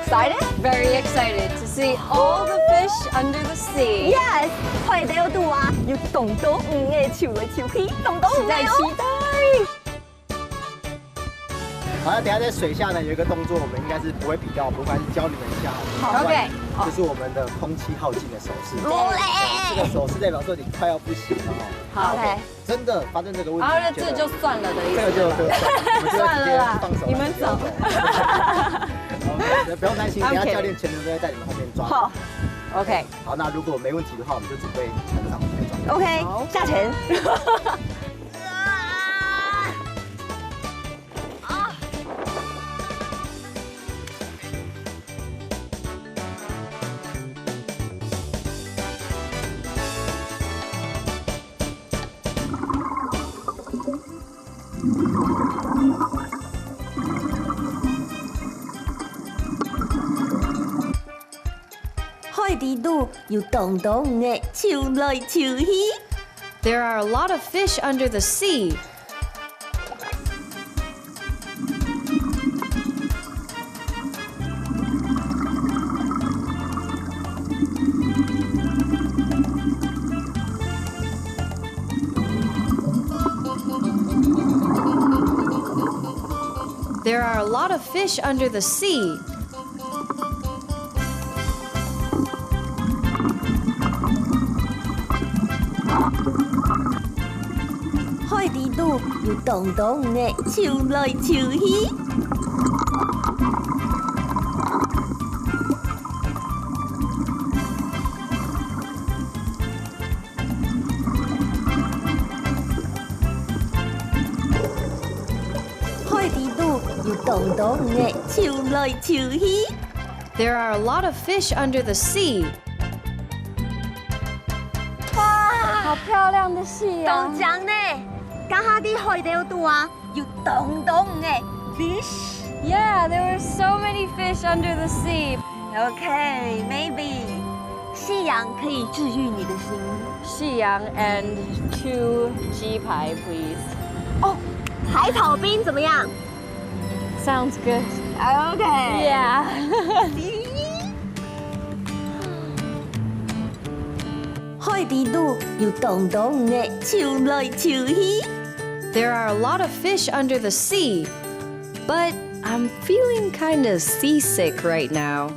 excited? Very excited to see all the fish under the sea. Yes，快到度啊！要动到五个手来手去，动到五个期哦。待。好，那等一下在水下呢有一个动作，我们应该是不会比较，不会是教你们一下。好 OK 就是我们的空气耗尽的手势。哦这个手势代表说你快要不行了哦。好 OK 真的发生这个问题，然后这就算了的意思。这个就算了啦放手，你们走。不用担心，等下教练全程都会在你们后面抓。好 OK，好，那如果没问题的话，我们就准备船长来抓。 ，OK，下沉。海底度又动动的手来手去。 There are a lot of fish under the sea. There are a lot of fish under the sea. 海底度又动动的手来手去。海底度又动动的手来手去。 There are a lot of fish under the sea. 哇，好漂亮的戏啊！动江呢，刚下啲海底度啊，又动动的 fish。 Yeah, there were so many fish under the sea. OK, maybe 夕阳可以治愈你的心。夕阳 and 2鸡排 please. 哦，海草冰怎么样 Sounds good. ？OK. Yeah. 海底度又动动的手来手去。 There are a lot of fish under the sea, but I'm feeling kind of seasick right now.